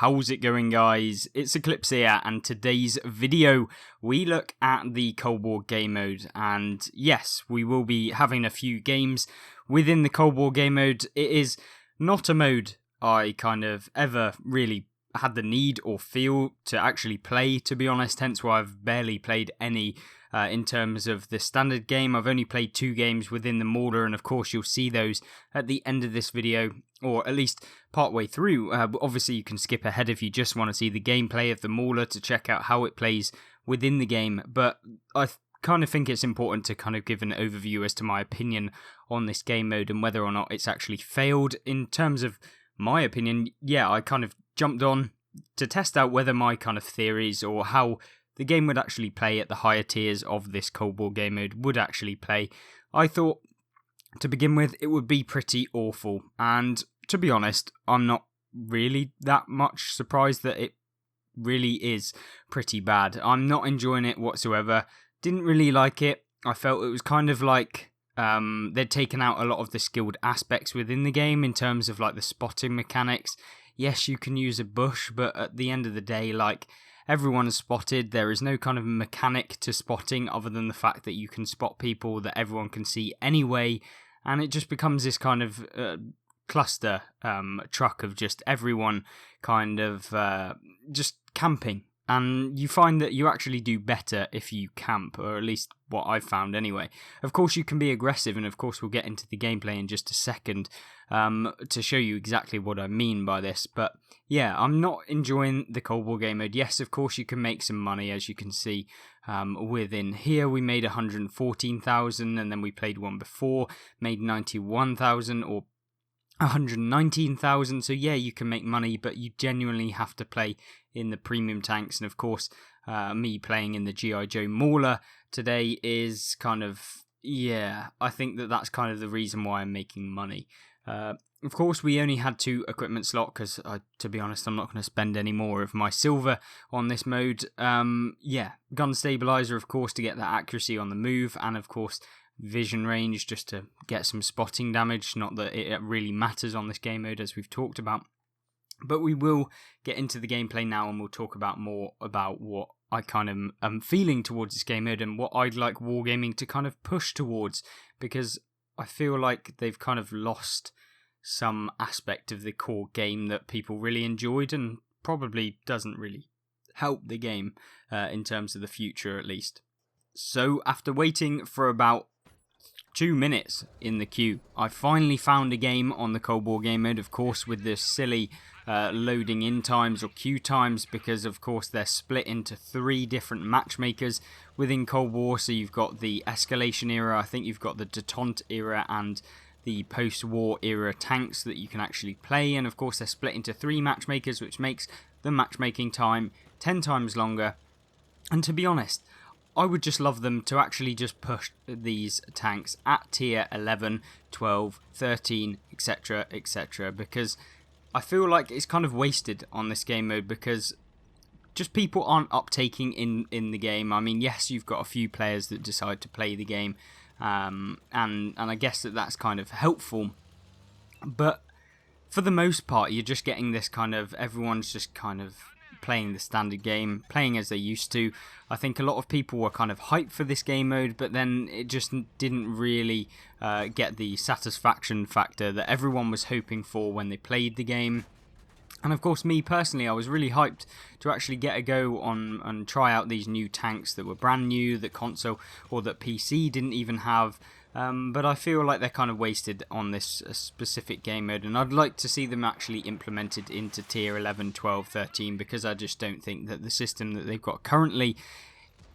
How's it going, guys? It's Eclipse here, and today's video we look at the Cold War game mode. And yes, we will be having a few games within the Cold War game mode. It is not a mode I kind of ever really had the need or feel to actually play, to be honest, hence why I've barely played any in terms of the standard game. I've only played 2 games within the Mauler, and of course you'll see those at the end of this video, or at least partway through. Obviously you can skip ahead if you just want to see the gameplay of the Mauler to check out how it plays within the game, but I kind of think it's important to kind of give an overview as to my opinion on this game mode and whether or not it's actually failed. In terms of my opinion, yeah, I kind of jumped on to test out whether my kind of theories or how the game would actually play at the higher tiers of this Cold War game mode would actually play. I thought, to begin with, it would be pretty awful, and to be honest, I'm not really that much surprised that it really is pretty bad. I'm not enjoying it whatsoever. Didn't really like it. I felt it was kind of like they'd taken out a lot of the skilled aspects within the game in terms of like the spotting mechanics. Yes, you can use a bush, but at the end of the day, like, everyone is spotted. There is no kind of mechanic to spotting other than the fact that you can spot people that everyone can see anyway, and it just becomes this kind of cluster truck of just everyone kind of just camping. And you find that you actually do better if you camp, or at least what I've found anyway. Of course, you can be aggressive, and of course we'll get into the gameplay in just a second to show you exactly what I mean by this. But yeah, I'm not enjoying the Cold War game mode. Yes, of course you can make some money, as you can see within here. We made 114,000, and then we played one before, made 91,000, or 119,000, so yeah, you can make money, but you genuinely have to play in the premium tanks. And of course, me playing in the G.I. Joe Mauler today is kind of, yeah, I think that's kind of the reason why I'm making money. Of course, we only had 2 equipment slots, because to be honest, I'm not going to spend any more of my silver on this mode. Yeah, gun stabilizer, of course, to get that accuracy on the move, and of course, vision range just to get some spotting damage. Not that it really matters on this game mode, as we've talked about, but we will get into the gameplay now, and we'll talk about more about what I kind of am feeling towards this game mode and what I'd like wargaming to kind of push towards, because I feel like they've kind of lost some aspect of the core game that people really enjoyed, and probably doesn't really help the game in terms of the future, at least. So after waiting for about 2 minutes in the queue, I finally found a game on the Cold War game mode, of course with the silly loading in times or queue times, because of course they're split into 3 different matchmakers within Cold War. So you've got the escalation era, I think you've got the detente era, and the post-war era tanks that you can actually play, and of course they're split into 3 matchmakers, which makes the matchmaking time 10 times longer. And to be honest, I would just love them to actually just push these tanks at tier 11, 12, 13, etc, etc, because I feel like it's kind of wasted on this game mode, because just people aren't uptaking in the game. I mean, yes, you've got a few players that decide to play the game, and I guess that's kind of helpful, but for the most part you're just getting this kind of, everyone's just kind of playing the standard game, playing as they used to. I think a lot of people were kind of hyped for this game mode, but then it just didn't really get the satisfaction factor that everyone was hoping for when they played the game. And of course, me personally, I was really hyped to actually get a go on and try out these new tanks that were brand new, that console or that PC didn't even have. But I feel like they're kind of wasted on this specific game mode, and I'd like to see them actually implemented into tier 11, 12, 13, because I just don't think that the system that they've got currently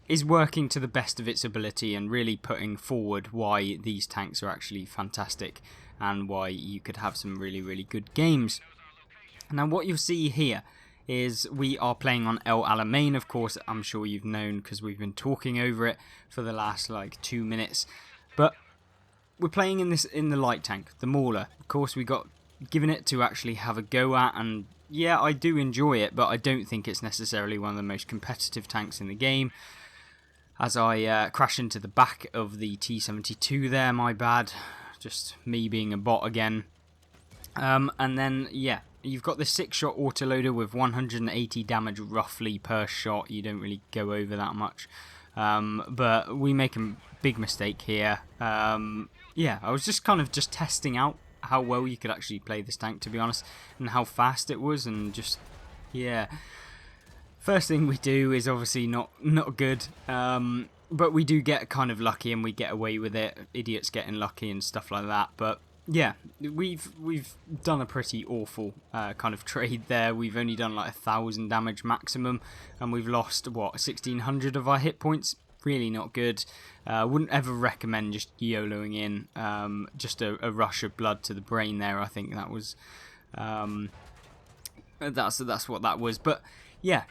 is working to the best of its ability and really putting forward why these tanks are actually fantastic and why you could have some really, really good games. Now what you'll see here is we are playing on El Alamein. Of course, I'm sure you've known because we've been talking over it for the last like 2 minutes, but we're playing in the light tank, the Mauler. Of course, we got given it to actually have a go at, and yeah, I do enjoy it, but I don't think it's necessarily one of the most competitive tanks in the game. As I crash into the back of the T-72 there, my bad. Just me being a bot again. And then, yeah, You've got the 6-shot autoloader with 180 damage roughly per shot. You don't really go over that much. But we make a big mistake here. Yeah, I was just kind of testing out how well you could actually play this tank, to be honest, and how fast it was, and just, yeah. First thing we do is obviously not good, but we do get kind of lucky and we get away with it. Idiots getting lucky and stuff like that. But yeah, we've done a pretty awful kind of trade there. We've only done like 1,000 damage maximum, and we've lost what, 1,600 of our hit points. Really not good. Wouldn't ever recommend just YOLOing in. Just a rush of blood to the brain there. I think that was that's what that was. But yeah.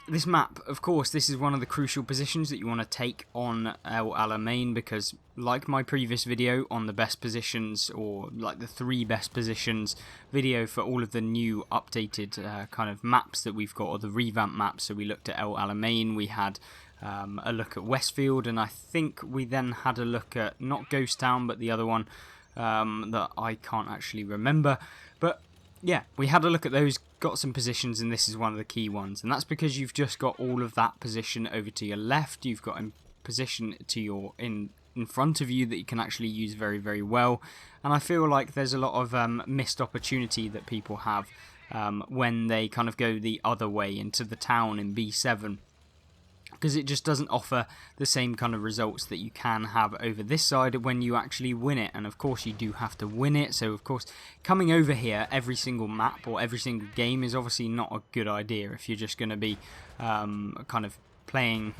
This map, of course, this is one of the crucial positions that you want to take on El Alamein, because like my previous video on the best positions, or like the 3 best positions video for all of the new updated kind of maps that we've got, or the revamp maps. So we looked at El Alamein, we had a look at Westfield, and I think we then had a look at not Ghost Town but the other one that I can't actually remember. But yeah, we had a look at those, got some positions, and this is one of the key ones. And that's because you've just got all of that position over to your left. You've got a position to your in front of you that you can actually use very, very well. And I feel like there's a lot of missed opportunity that people have when they kind of go the other way into the town in B7. Because it just doesn't offer the same kind of results that you can have over this side when you actually win it. And of course you do have to win it, so of course coming over here every single map or every single game is obviously not a good idea if you're just going to be kind of playing,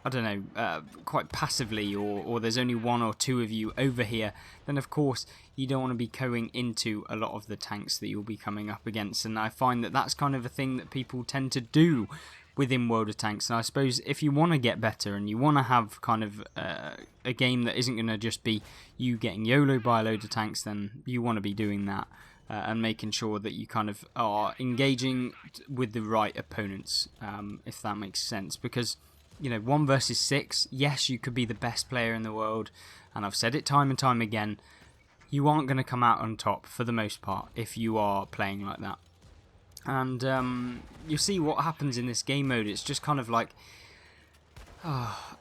I don't know, quite passively, or there's only 1 or 2 of you over here. Then of course you don't want to be going into a lot of the tanks that you'll be coming up against. And I find that that's kind of a thing that people tend to do within World of Tanks. And I suppose if you want to get better and you want to have kind of a game that isn't going to just be you getting YOLO by a load of tanks, then you want to be doing that and making sure that you kind of are engaging with the right opponents, if that makes sense. Because, you know, 1 versus 6, yes, you could be the best player in the world, and I've said it time and time again, you aren't going to come out on top for the most part if you are playing like that. And you see what happens in this game mode. It's just kind of like,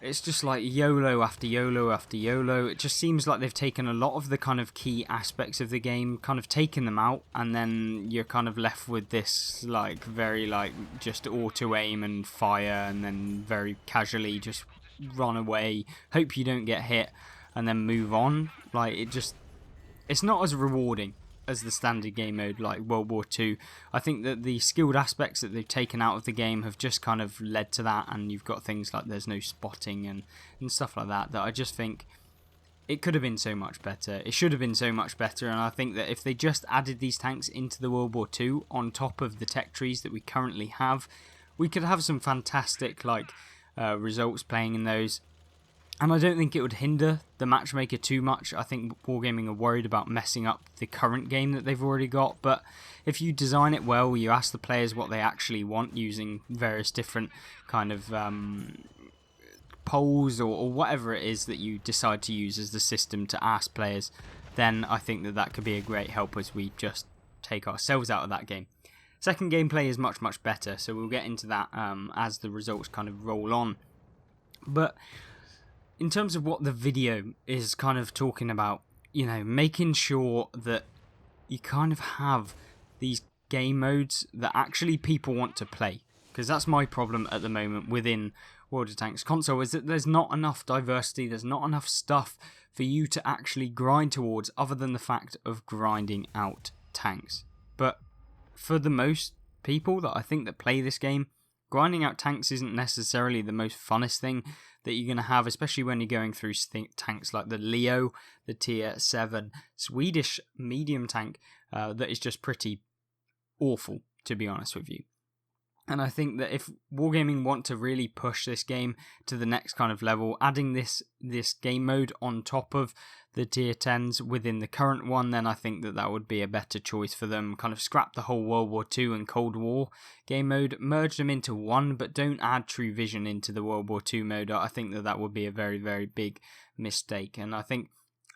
it's just like YOLO after YOLO after YOLO. It just seems like they've taken a lot of the kind of key aspects of the game, kind of taken them out, and then you're kind of left with this like very like just auto aim and fire, and then very casually just run away, hope you don't get hit, and then move on. Like it's not as rewarding as the standard game mode like World War II. I think that the skilled aspects that they've taken out of the game have just kind of led to that, and you've got things like there's no spotting and stuff like that I just think it could have been so much better. It should have been so much better, and I think that if they just added these tanks into the World War II on top of the tech trees that we currently have, we could have some fantastic like results playing in those. And I don't think it would hinder the matchmaker too much. I think Wargaming are worried about messing up the current game that they've already got. But if you design it well, you ask the players what they actually want using various different kind of polls or whatever it is that you decide to use as the system to ask players, then I think that could be a great help as we just take ourselves out of that game. Second gameplay is much, much better, so we'll get into that as the results kind of roll on. But in terms of what the video is kind of talking about, you know, making sure that you kind of have these game modes that actually people want to play. Because that's my problem at the moment within World of Tanks console, is that there's not enough diversity, there's not enough stuff for you to actually grind towards other than the fact of grinding out tanks. But for the most people that I think that play this game, grinding out tanks isn't necessarily the most funnest thing that you're going to have, especially when you're going through tanks like the Leo, the tier 7 Swedish medium tank that is just pretty awful, to be honest with you. And I think that if Wargaming want to really push this game to the next kind of level, adding this game mode on top of the tier 10s within the current one, then I think that would be a better choice for them. Kind of scrap the whole World War II and Cold War game mode, merge them into one, but don't add True Vision into the World War II mode. I think that would be a very, very big mistake. And I think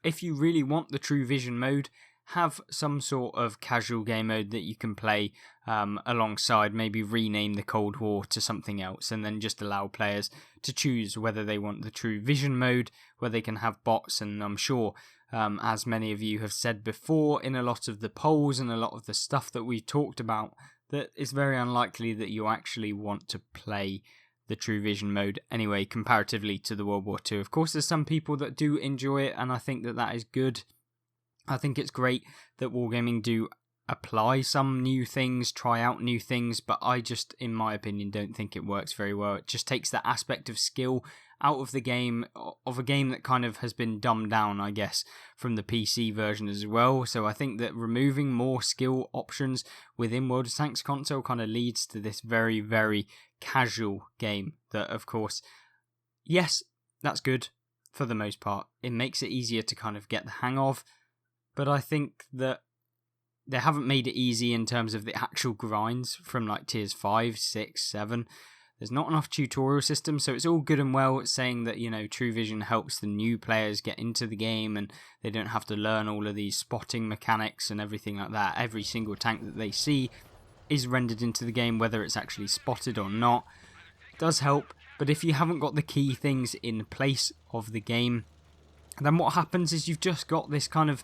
if you really want the True Vision mode, have some sort of casual game mode that you can play alongside, maybe rename the Cold War to something else, and then just allow players to choose whether they want the True Vision mode, where they can have bots. And I'm sure, as many of you have said before in a lot of the polls and a lot of the stuff that we talked about, that it's very unlikely that you actually want to play the True Vision mode anyway, comparatively to the World War II. Of course, there's some people that do enjoy it, and I think that that is good. I think it's great that Wargaming do apply some new things, try out new things, but I just, in my opinion, don't think it works very well. It just takes that aspect of skill out of the game, of a game that kind of has been dumbed down, I guess, from the PC version as well. So I think that removing more skill options within World of Tanks console kind of leads to this very, very casual game that, of course, yes, that's good for the most part. It makes it easier to kind of get the hang of, but I think that they haven't made it easy in terms of the actual grinds from like tiers 5, 6, 7. There's not enough tutorial system, so it's all good and well saying that, you know, True Vision helps the new players get into the game and they don't have to learn all of these spotting mechanics and everything like that. Every single tank that they see is rendered into the game, whether it's actually spotted or not. It does help, but if you haven't got the key things in place of the game, then what happens is you've just got this kind of...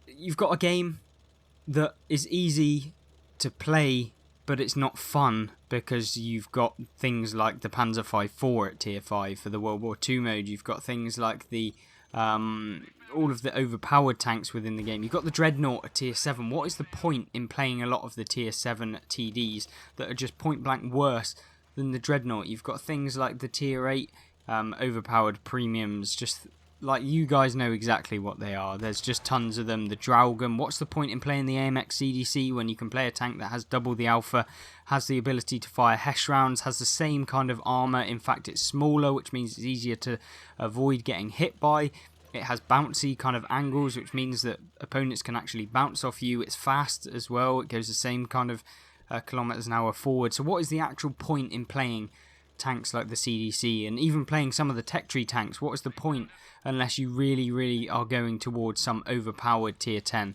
You've got a game that is easy to play, but it's not fun because you've got things like the Panzer 5-4 at tier 5 for the World War II mode. You've got things like the all of the overpowered tanks within the game. You've got the Dreadnought at tier 7. What is the point in playing a lot of the tier 7 TDs that are just point blank worse than the Dreadnought? You've got things like the tier 8 overpowered premiums, just like, you guys know exactly what they are. There's just tons of them. The Draugr. What's the point in playing the AMX CDC when you can play a tank that has double the alpha, has the ability to fire Hesh rounds, has the same kind of armour? In fact, it's smaller, which means it's easier to avoid getting hit by. It has bouncy kind of angles, which means that opponents can actually bounce off you. It's fast as well. It goes the same kind of kilometers an hour forward. So what is the actual point in playing tanks like the CDC, and even playing some of the tech tree tanks? What is the point unless you really are going towards some overpowered tier 10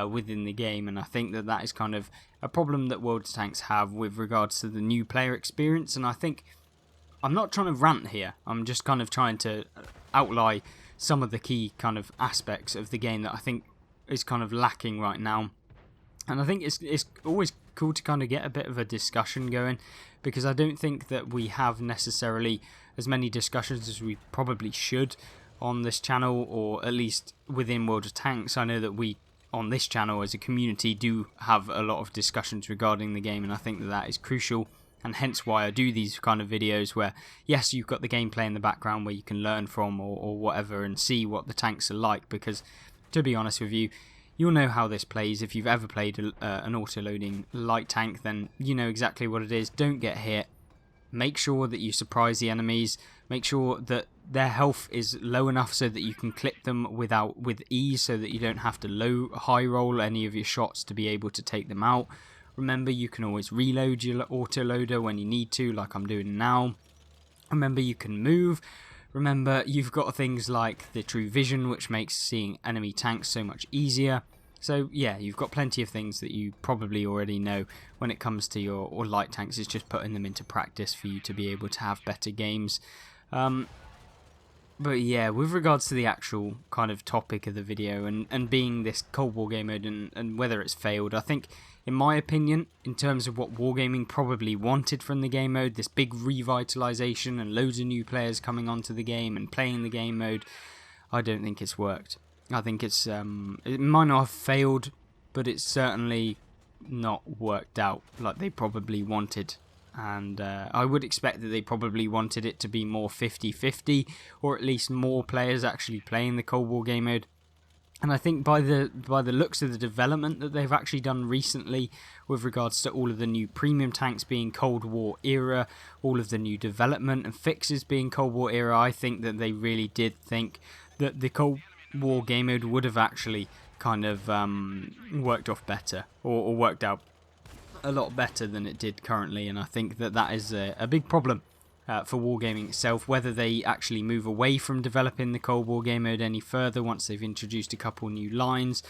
within the game? And I think that that is kind of a problem that World of Tanks have with regards to the new player experience. And I think, I'm not trying to rant here, I'm just kind of trying to outline some of the key kind of aspects of the game that I think is kind of lacking right now. And I think it's always cool to kind of get a bit of a discussion going, because I don't think that we have necessarily as many discussions as we probably should on this channel, or at least within World of Tanks. I know that we, on this channel as a community, do have a lot of discussions regarding the game, and I think that that is crucial, and hence why I do these kind of videos where, yes, you've got the gameplay in the background where you can learn from or whatever and see what the tanks are like, because to be honest with you, you'll know how this plays. If you've ever played an auto-loading light tank, then you know exactly what it is. Don't get hit. Make sure that you surprise the enemies. Make sure that their health is low enough so that you can clip them with ease, so that you don't have to high roll any of your shots to be able to take them out. Remember, you can always reload your auto-loader when you need to, like I'm doing now. Remember, you can move. Remember, you've got things like the True Vision, which makes seeing enemy tanks so much easier. So yeah, you've got plenty of things that you probably already know when it comes to your light tanks. It's just putting them into practice for you to be able to have better games. But yeah, with regards to the actual kind of topic of the video and being this Cold War game mode and whether it's failed, I think, in my opinion, in terms of what Wargaming probably wanted from the game mode, this big revitalization and loads of new players coming onto the game and playing the game mode, I don't think it's worked. I think it's it might not have failed, but it's certainly not worked out like they probably wanted. And I would expect that they probably wanted it to be more 50-50, or at least more players actually playing the Cold War game mode. And I think by the looks of the development that they've actually done recently, with regards to all of the new premium tanks being Cold War era, all of the new development and fixes being Cold War era, I think that they really did think that the Cold War game mode would have actually kind of worked off better, or worked out a lot better than it did currently. And I think that that is a big problem for Wargaming itself, whether they actually move away from developing the Cold War game mode any further once they've introduced a couple new lines,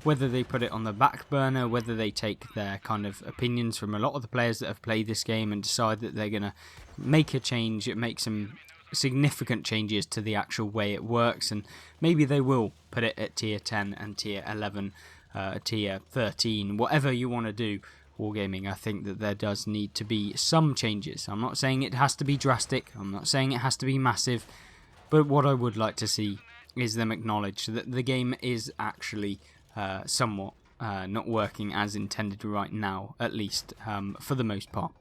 whether they put it on the back burner, whether they take their kind of opinions from a lot of the players that have played this game and decide that they're going to make a change, make some significant changes to the actual way it works, and maybe they will put it at tier 10 and tier 11, tier 13, whatever you want to do. Wargaming, I think that there does need to be some changes. I'm not saying it has to be drastic, I'm not saying it has to be massive, but what I would like to see is them acknowledge that the game is actually somewhat not working as intended right now, at least for the most part.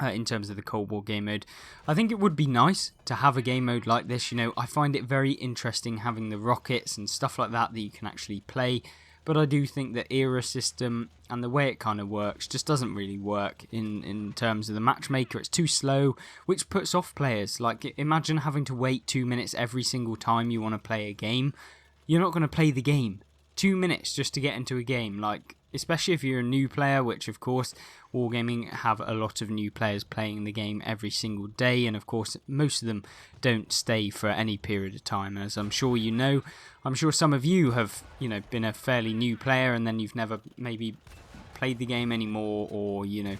In terms of the Cold War game mode, I think it would be nice to have a game mode like this. You know, I find it very interesting having the rockets and stuff like that you can actually play, but I do think the era system and the way it kind of works just doesn't really work in terms of the matchmaker. It's too slow, which puts off players. Like, imagine having to wait 2 minutes every single time you want to play a game. You're not going to play the game. 2 minutes just to get into a game, like, especially if you're a new player, which of course Wargaming have a lot of new players playing the game every single day, and of course most of them don't stay for any period of time. As I'm sure you know, I'm sure some of you have, you know, been a fairly new player and then you've never maybe played the game anymore, or, you know,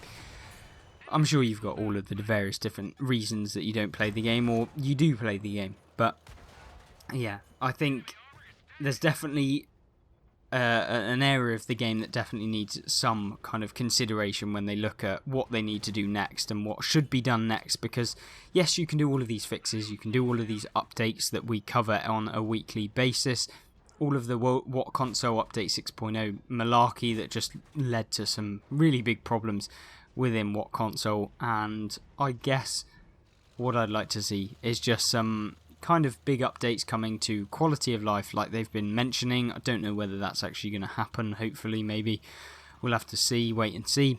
I'm sure you've got all of the various different reasons that you don't play the game, or you do play the game. But yeah, I think there's definitely an area of the game that definitely needs some kind of consideration when they look at what they need to do next and what should be done next. Because yes, you can do all of these fixes, you can do all of these updates that we cover on a weekly basis, all of the Wot Console update 6.0 malarkey that just led to some really big problems within Wot Console, and I guess what I'd like to see is just some kind of big updates coming to quality of life like they've been mentioning. I don't know whether that's actually going to happen. Hopefully, maybe. We'll have to see, wait and see.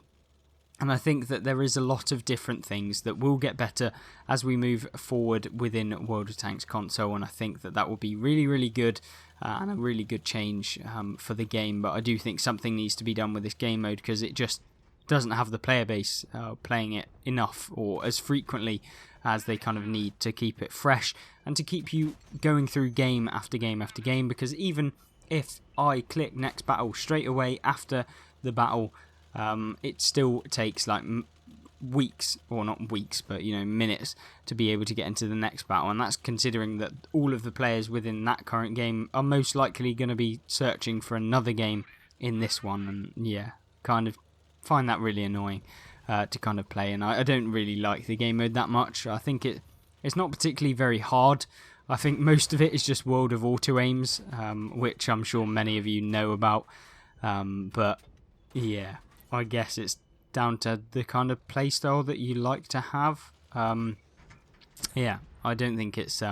And I think that there is a lot of different things that will get better as we move forward within World of Tanks console, and I think that that will be really, really good and a really good change for the game. But I do think something needs to be done with this game mode because it just doesn't have the player base playing it enough or as frequently as they kind of need to keep it fresh and to keep you going through game after game after game. Because even if I click next battle straight away after the battle, it still takes like weeks, or not weeks, but, you know, minutes to be able to get into the next battle, and that's considering that all of the players within that current game are most likely going to be searching for another game in this one. And yeah, kind of find that really annoying to kind of play, and I don't really like the game mode that much. I think it's not particularly very hard. I think most of it is just World of Auto Aims, which I'm sure many of you know about, but yeah, I guess it's down to the kind of playstyle that you like to have. Yeah, I don't think it's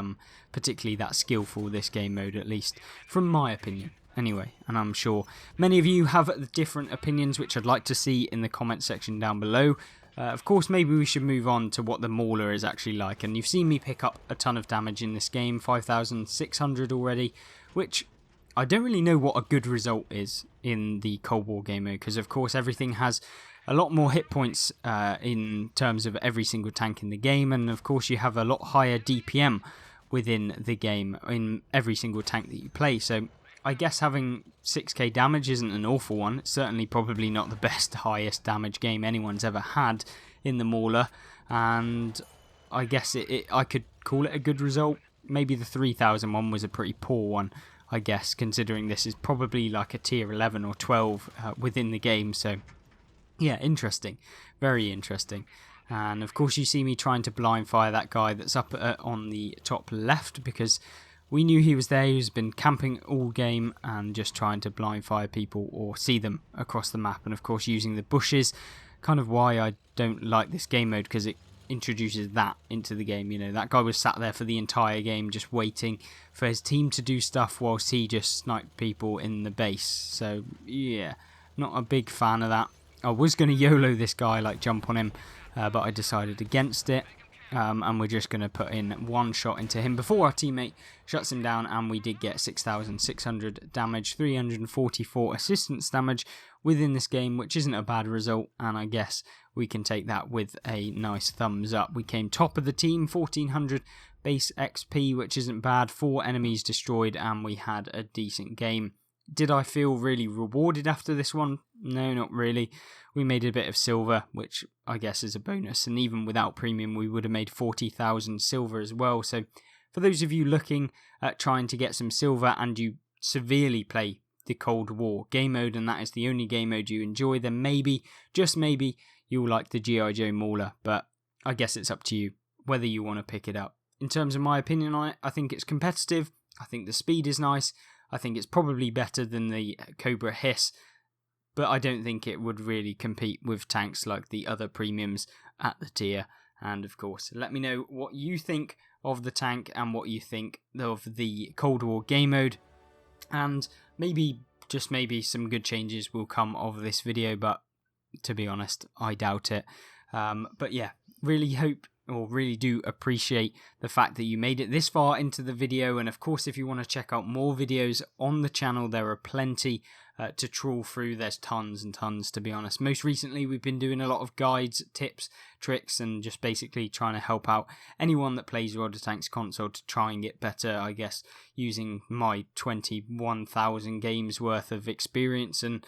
particularly that skillful, this game mode, at least from my opinion. Anyway, and I'm sure many of you have different opinions, which I'd like to see in the comment section down below. Of course, maybe we should move on to what the Mauler is actually like. And you've seen me pick up a ton of damage in this game, 5,600 already, which I don't really know what a good result is in the Cold War game mode, because of course everything has a lot more hit points in terms of every single tank in the game, and of course you have a lot higher DPM within the game in every single tank that you play. So I guess having 6k damage isn't an awful one. It's certainly probably not the best highest damage game anyone's ever had in the Mauler, and I guess I could call it a good result. Maybe the 3,000 one was a pretty poor one, I guess, considering this is probably like a tier 11 or 12 within the game. So yeah, interesting, very interesting. And of course you see me trying to blind fire that guy that's up on the top left, because we knew he was there. He's been camping all game and just trying to blind fire people or see them across the map. And of course using the bushes, kind of why I don't like this game mode, because it introduces that into the game. You know, that guy was sat there for the entire game just waiting for his team to do stuff whilst he just sniped people in the base. So yeah, not a big fan of that. I was going to YOLO this guy, like jump on him, but I decided against it. and we're just going to put in one shot into him before our teammate shuts him down, and we did get 6,600 damage, 344 assistance damage within this game, which isn't a bad result, and I guess we can take that with a nice thumbs up. We came top of the team, 1,400 base XP, which isn't bad, 4 enemies destroyed, and we had a decent game. Did I feel really rewarded after this one? No, not really. We made a bit of silver, which I guess is a bonus, and even without premium we would have made 40,000 silver as well. So for those of you looking at trying to get some silver and you severely play the Cold War game mode, and that is the only game mode you enjoy, then maybe, just maybe, you'll like the G.I. Joe Mauler, but I guess it's up to you whether you want to pick it up. In terms of my opinion on it, I think it's competitive, I think the speed is nice, I think it's probably better than the Cobra Hiss, but I don't think it would really compete with tanks like the other premiums at the tier. And of course, let me know what you think of the tank and what you think of the Cold War game mode. And maybe, just maybe, some good changes will come of this video, but to be honest, I doubt it. But yeah, really hope, or really do appreciate the fact that you made it this far into the video. And of course, if you want to check out more videos on the channel, there are plenty to trawl through. There's tons and tons, to be honest. Most recently, we've been doing a lot of guides, tips, tricks, and just basically trying to help out anyone that plays World of Tanks console to try and get better, I guess, using my 21,000 games worth of experience and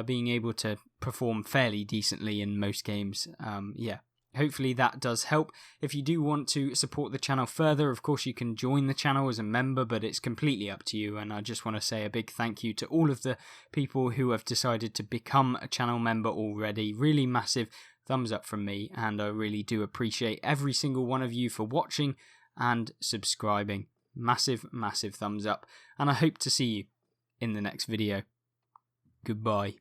being able to perform fairly decently in most games. Yeah. Hopefully that does help. If you do want to support the channel further, of course you can join the channel as a member, but it's completely up to you. And I just want to say a big thank you to all of the people who have decided to become a channel member already. Really massive thumbs up from me, and I really do appreciate every single one of you for watching and subscribing. Massive, massive thumbs up, and I hope to see you in the next video. Goodbye.